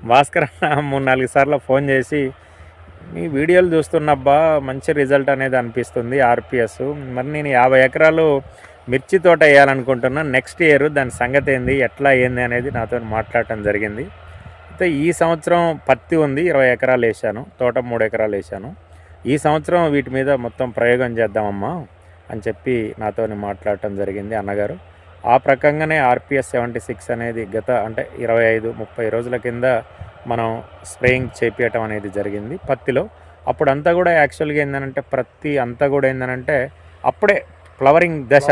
భాస్కర్ అన్న 3-4 సార్లు ఫోన్ చేసి మీ వీడియోలు చూస్తున్నబ్బా మంచి రిజల్ట్ అనేది అనిపిస్తుంది ఆర్పిఎస్. మరి నేను 50 ఎకరాలు మిర్చి తోట వేయాలనుకుంటున్నా, నెక్స్ట్ ఇయర్ దాని సంగతి ఏంది ఎట్లా ఏంది అనేది నాతో మాట్లాడటం జరిగింది. అయితే ఈ సంవత్సరం పత్తి ఉంది, 20 ఎకరాలు వేసాను, తోట 3 ఎకరాలు వేసాను. ఈ సంవత్సరం వీటి మీద మొత్తం ప్రయోగం చేద్దామమ్మా అని చెప్పి నాతో మాట్లాడటం జరిగింది అన్నగారు. ఆ ప్రకంగానే ఆర్పిఎస్ 76 అనేది గత అంటే 25-30 రోజుల కింద మనం స్ప్రేయింగ్ చేపించటం అనేది జరిగింది పత్తిలో. అప్పుడంతా కూడా యాక్చువల్గా ఏంటంటే ప్రతి అంతా కూడా ఏంటంటే అప్పుడే ఫ్లవరింగ్ దశ,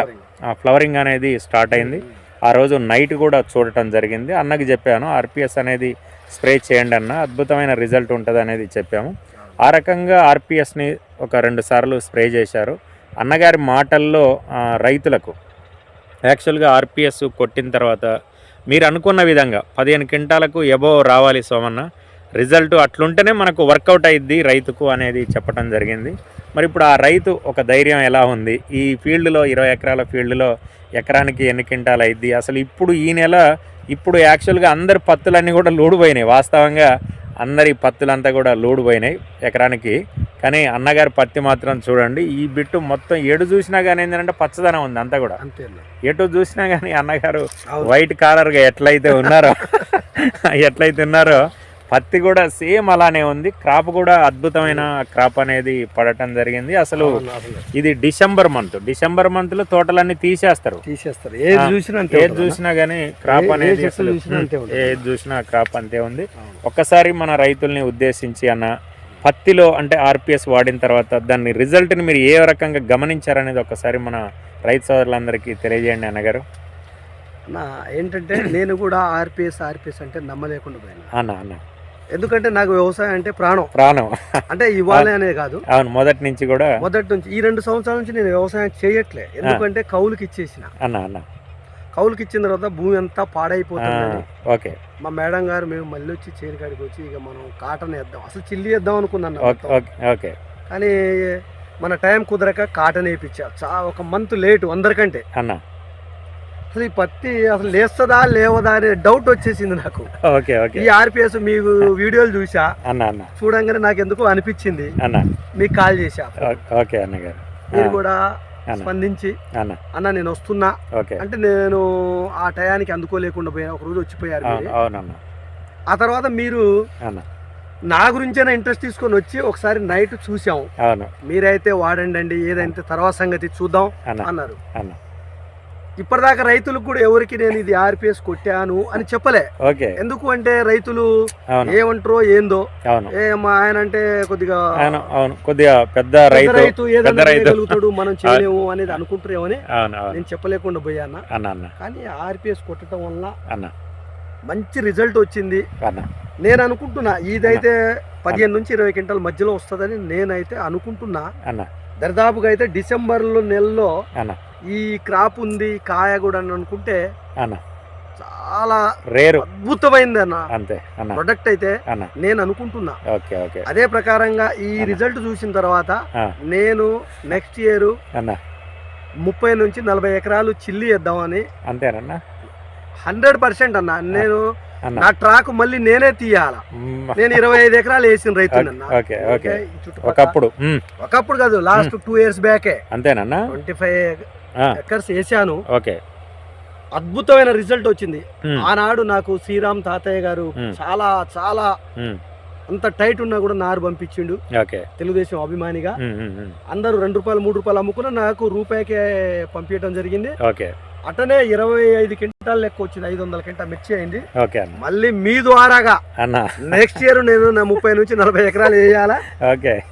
ఫ్లవరింగ్ అనేది స్టార్ట్ అయింది. ఆ రోజు నైట్ కూడా చూడటం జరిగింది. అన్నకి చెప్పాను ఆర్పిఎస్ అనేది స్ప్రే చేయండి అన్న, అద్భుతమైన రిజల్ట్ ఉంటుంది అనేది చెప్పాము. ఆ రకంగా ఆర్పిఎస్ని ఒక 2 సార్లు స్ప్రే చేశారు. అన్నగారి మాటల్లో రైతులకు యాక్చువల్గా ఆర్పిఎస్ కొట్టిన తర్వాత మీరు అనుకున్న విధంగా 15 క్వింటాలకు ఎబోవ్ రావాలి సోమన్న, రిజల్ట్ అట్లుంటేనే మనకు వర్కౌట్ అయ్యిద్ది రైతుకు అనేది చెప్పడం జరిగింది. మరి ఇప్పుడు ఆ రైతు ఒక ధైర్యం ఎలా ఉంది, ఈ ఫీల్డ్లో 20 ఎకరాల ఫీల్డ్లో ఎకరానికి ఎన్ని క్వింటాలు అయ్యిద్ది అసలు. ఇప్పుడు ఈ నెల ఇప్పుడు యాక్చువల్గా అందరి పత్తులన్నీ కూడా లోడిపోయినాయి. వాస్తవంగా అందరి పత్తులంతా కూడా లోడిపోయినాయి ఎకరానికి. కానీ అన్నగారి పత్తి మాత్రం చూడండి, ఈ బిట్టు మొత్తం ఎటు చూసినా కానీ ఏంటంటే పచ్చదనం ఉంది అంతా కూడా. ఎటు చూసినా కానీ అన్నగారు వైట్ కాలర్గా ఎట్లయితే ఉన్నారో పత్తి కూడా సేమ్ అలానే ఉంది. క్రాప్ కూడా అద్భుతమైన క్రాప్ అనేది పడటం జరిగింది. అసలు ఇది డిసెంబర్ మంత్లో తోటలన్నీ తీసేస్తారు. ఏది చూసినా కానీ క్రాప్ అనేది అసలు ఏది చూసినా క్రాప్ అంతే ఉంది. ఒక్కసారి మన రైతుల్ని ఉద్దేశించి అన్న పత్తిలో అంటే ఆర్పిఎస్ వాడిన తర్వాత దాని రిజల్ట్ని మీరు ఏ రకంగా గమనించారనేది ఒకసారి మన రైతు సోదరులందరికీ తెలియజేయండి అన్నగారు. ఏంటంటే నేను కూడా ఆర్పిఎస్ అంటే నమ్మలేకుండా పోయాను అన్న. ఎందుకంటే నాకు వ్యవసాయం అంటే ప్రాణం. అంటే ఇవ్వాలి అనే కాదు, అవును మొదటి నుంచి ఈ 2 సంవత్సరాల నుంచి నేను వ్యవసాయం చేయట్లే. ఎందుకంటే కౌలుకి ఇచ్చేసిన. కౌలుకి ఇచ్చిన తర్వాత భూమి అంతా పాడైపోతుంది. ఓకే, మా మేడం గారు మేము మళ్ళీ వచ్చి చేనుకాడికి వచ్చి ఇక మనం కాటన్ వేద్దాం, అసలు చిల్లి వేద్దాం అనుకున్నాను. ఓకే, కానీ మన టైం కుదరక కాటన్ వేయించా. ఒక మంత్ లేటు అందరికంటే. అసలు ఈ పత్తి అసలు లేస్తుందా లేవదా అనే డౌట్ వచ్చేసింది నాకు. ఈ ఆర్పిఎస్ మీకు వీడియోలు చూసా, చూడంగానే నాకు ఎందుకు అనిపించింది, మీకు కాల్ చేశా. మీరు కూడా స్పందించి అన్న నేను వస్తున్నా అంటే నేను ఆ టయానికి అందుకోలేకుండా పోయినా. ఒక రోజు వచ్చిపోయారు. ఆ తర్వాత మీరు నా గురించైనా ఇంట్రెస్ట్ తీసుకొని వచ్చి ఒకసారి నైట్ చూసాం. మీరైతే వాడండి, ఏదైతే తర్వాత సంగతి చూద్దాం అన్నారు. ఇప్పటిదాకా రైతులకు కూడా ఎవరికి నేను ఇది ఆర్పిఎస్ కొట్టాను అని చెప్పలే. ఎందుకు అంటే రైతులు ఏమంటారో ఏందో, ఆయన అంటే కొద్దిగా పెద్ద రైతు ఏదైతాడు మనం చేయలేము అనేది అనుకుంటారేమని నేను చెప్పలేకుండా పోయాను. కానీ ఆర్పిఎస్ కొట్టడం వల్ల మంచి రిజల్ట్ వచ్చింది. నేను అనుకుంటున్నా ఇదైతే 15 నుంచి 20 క్వింటాల మధ్యలో వస్తుందని నేనైతే అనుకుంటున్నా. దరిదాపుగా అయితే డిసెంబర్ నెలలో ఈ క్రాప్ ఉంది, కాయ కూడా అని అనుకుంటే చాలా రేరు అద్భుతమైంది అన్న ప్రొడక్ట్ అయితే నేను అనుకుంటున్నా. అదే ప్రకారంగా ఈ రిజల్ట్ చూసిన తర్వాత నేను నెక్స్ట్ ఇయర్ 30 నుంచి 40 ఎకరాలు చిల్లి వేద్దామని. అంతేనన్నా? 100% అన్న. నేను నా ట్రాక్ మళ్ళీ నేనే తీయాల. నేను 25 ఎకరాలు వేసిన రైతున్నా. ఒకప్పుడు కాదు, లాస్ట్ 2 years బ్యాకే. అంతేనన్నా? 25 ఎకర్స్ వేసాను. అద్భుతమైన రిజల్ట్ వచ్చింది. ఆనాడు నాకు శ్రీరామ్ తాతయ్య గారు చాలా చాలా అంత టైట్ ఉన్నా కూడా నారు పంపించిండు. తెలుగుదేశం అభిమానిగా అందరూ 2 రూపాయలు 3 రూపాయలు అమ్ముకున్నా నాకు రూపాయికే పంపించడం జరిగింది. అటనే 25 క్వింటాల్ లెక్క వచ్చింది. 500 క్వింటాల్ మిర్చి అయింది. మళ్ళీ మీ ద్వారాగా నెక్స్ట్ ఇయర్ నేను 30 నుంచి 40 ఎకరాలు వేయాలా.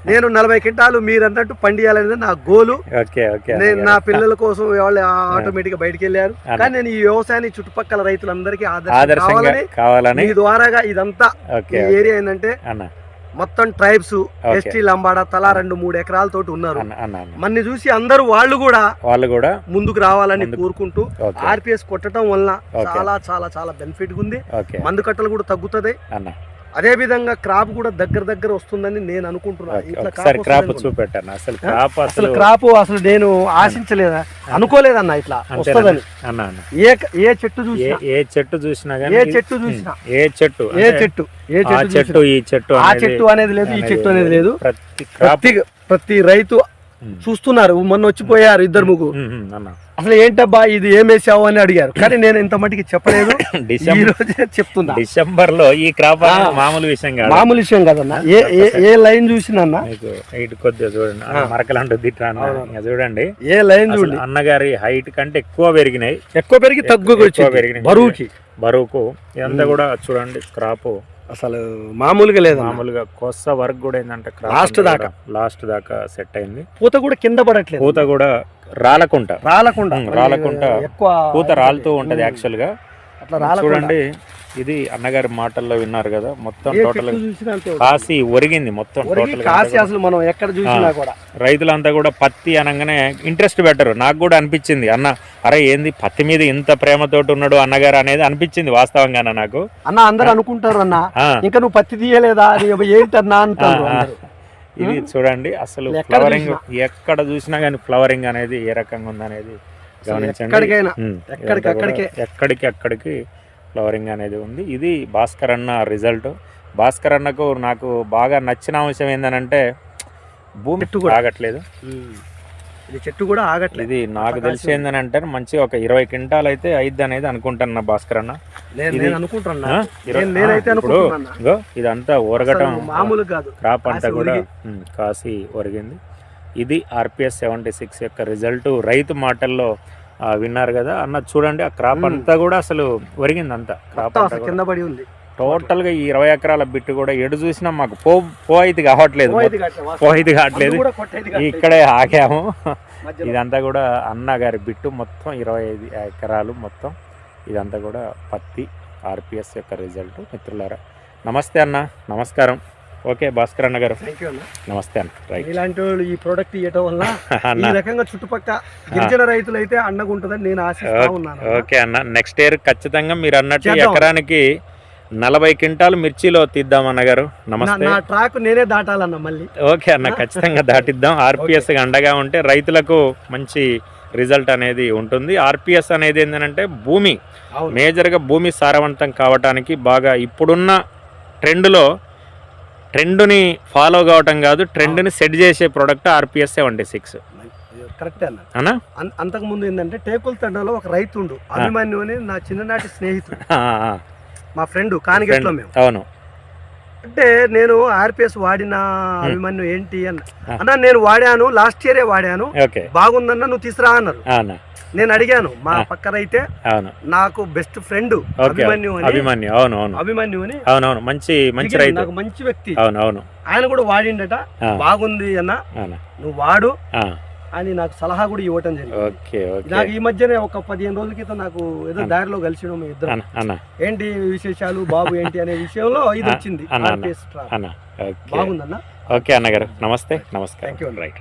నేను 40 క్వింటాలు మీరు అన్నట్టు పండియాలనేది నా గోలు. నేను నా పిల్లల కోసం వాళ్ళు ఆటోమేటిక్ గా బయటకు వెళ్ళారు. కానీ నేను ఈ వ్యవసాయాన్ని చుట్టుపక్కల రైతులందరికీ ఆదర్శం కావాలని మీ ద్వారాగా ఇదంతా ఏరియా ఏంటంటే మొత్తం ట్రైబ్స్, ఎస్టీ, లంబాడా తలా 2-3 ఎకరాలతోటి ఉన్నారు. మన్ని చూసి అందరూ వాళ్ళు కూడా ముందుకు రావాలని కోరుకుంటూ ఆర్పిఎస్ కొట్టడం వల్ల చాలా చాలా చాలా బెనిఫిట్ ఉంది. మందు కట్టలు కూడా తగ్గుతుంది. అదే విధంగా క్రాప్ కూడా దగ్గర వస్తుందని నేను అనుకుంటున్నాను. ఒకసారి క్రాప్ చూపెట్టాను. అసలు క్రాప్ అసలు నేను ఆశించలేదా, అనుకోలేదన్న ఇట్లా వస్తుందని. ఏ చెట్టు చూసినా ఈ చెట్టు అనేది లేదు, ఈ చెట్టు అనేది లేదు. ప్రతి రైతు చూస్తున్నారు. మొన్న వచ్చిపోయారు 2-3. అసలు ఏంటబ్బా ఇది ఏమేసావు అని అడిగారు, కానీ నేను ఇంత మటుకి చెప్పలేదు. చెప్తున్నా, డిసెంబర్ లో ఈ క్రాప్ మామూలు విషయం కదన్నా. ఏ లైన్ చూసినా కొద్దిగా చూడండి, మరకలంటూ దిట్రా చూడండి. ఏ లైన్ చూడండి, అన్నగారి హైట్ కంటే ఎక్కువ పెరిగినాయి, ఎక్కువ పెరిగి పెరిగినాయి బరువుకు. ఇదంతా కూడా చూడండి క్రాప్ అసలు మామూలుగా లేదు. మామూలుగా కొత్త వర్క్ కూడా ఏంటంటే లాస్ట్ దాకా సెట్ అయింది. పూత కూడా కింద పడట్లేదు, పూత కూడా రాలకుండా పూత రాలుతూ ఉంటది. యాక్చువల్ గా చూడండి, ఇది అన్నగారి మాటల్లో విన్నారు కదా. మొత్తం టోటల్ కాసి ఒరిగింది మొత్తం టోటల్. అసలు మనం ఎక్కడ చూసినా కూడా రైతులంతా కూడా పత్తి అనగానే ఇంట్రెస్ట్ పెట్టరు. నాకు కూడా అనిపించింది, అన్న అరే ఏంది పత్తి మీద ఇంత ప్రేమతోటి ఉన్నాడు అన్నగారు అనేది అనిపించింది వాస్తవంగానే నాకు. అన్న అందరు అనుకుంటారు అన్న ఇంకా నువ్వు పత్తి తీయలేదా ఏంటన్నా అంటారు. ఇది చూడండి అసలు ఫ్లవరింగ్ ఎక్కడ చూసినా కానీ ఫ్లవరింగ్ అనేది ఏ రకంగా ఉందనేది గమనించండి. ఎక్కడికి ఫ్లవరింగ్ అనేది ఉంది. ఇది భాస్కర్ అన్న రిజల్ట్. భాస్కర్ అన్నకు నాకు బాగా నచ్చిన అంశం ఏంటంటే భూమి ఆగట్లేదు, చెట్టు కూడా ఆగట్లేదు. ఇది నాకు తెలిసి ఏంటంటే మంచి ఒక 20 క్వింటాల్ అయితే అయిద్ది అనేది అనుకుంటున్నా భాస్కర్ అన్న. ఇదంతా ఊరగటం మామూలు కాదు, క్రాప్ అంతా కూడా కాసి ఒరిగింది. ఇది RPS 76 యొక్క రిజల్ట్. రైతు మాటల్లో విన్నారు కదా అన్న. చూడండి ఆ క్రాప్ అంతా కూడా అసలు ఒరిగింది, అంతా క్రాప్ కింద పడి ఉంది. టోటల్ గా ఈ 20 ఎకరాల బిట్టు కూడా ఎడు చూసినా మాకు పో ఇది కావట్లేదు, ఇక్కడే ఆగాము. ఇదంతా కూడా అన్న గారి బిట్టు మొత్తం 25 ఎకరాలు మొత్తం. ఇదంతా కూడా పత్తి RPS యొక్క రిజల్ట్. మిత్రులారా నమస్తే అన్న, నమస్కారం. ఓకే భాస్కర్ అన్న గారు నమస్తే అన్న. రైట్, ఇలాంటి వాళ్ళు ఈ ప్రోడక్ట్ ఇవ్వటం వల్ల ఈ రకంగా చుట్టుపక్కల గిరిజన రైతులు అయితే అండగా ఉంటుందని నేను ఆశిస్తా ఉన్నాను. ఓకే అన్న, నెక్స్ట్ ఇయర్ ఖచ్చితంగా మీరు అన్నట్టు ఎకరానికి 40 క్వింటాలు మిర్చిలో తీద్దాం అన్నగారు. నమస్తే. నా ట్రాక్ నేనే దాటాలన్న మళ్ళీ. ఓకే అన్న, ఖచ్చితంగా దాటిద్దాం. RPS అండగా ఉంటే రైతులకు మంచి రిజల్ట్ అనేది ఉంటుంది. RPS అనేది ఏంటంటే భూమి మేజర్గా భూమి సారవంతం కావటానికి బాగా ఇప్పుడున్న ట్రెండ్ని ఫాలో కావటం కాదు, ట్రెండ్ని సెట్ చేసే ప్రోడక్ట్ RPS 76. కరెక్ట్ అన్న. అంతకు ముందు ఏంటంటే టేకుల తండలో ఒక రైతుండు అభిమన్యు అని నా చిన్ననాటి స్నేహితుడు, మా ఫ్రెండ్ కానిగట్లో మేము. అవును. అంటే నేను RPS వాడిన అభిమన్యు ఏంటి అన్న నేను వాడాను, లాస్ట్ ఇయరే వాడాను, బాగుందన్న నువ్వు తీసురా అన్నారు. నేను అడిగాను, మా పక్క రైతే నాకు బెస్ట్ ఫ్రెండ్ అభిమన్యు అని మంచి రైతు, నాకు మంచి వ్యక్తి. అవునవును, ఆయన కూడా వాడిండట, బాగుంది అన్న నువ్వు వాడు అని నాకు సలహా కూడా ఇవ్వటం జరిగింది. నాకు ఈ మధ్యనే ఒక 15 రోజుల క్రితం నాకు ఏదో దారిలో కలిసిన మీ ఇద్దరు ఏంటి విశేషాలు బాబు ఏంటి అనే విషయంలో ఇది వచ్చింది. బాగుందన్న. ఓకే అన్నగారు నమస్తే. నమస్కారం. Thank you. రైట్.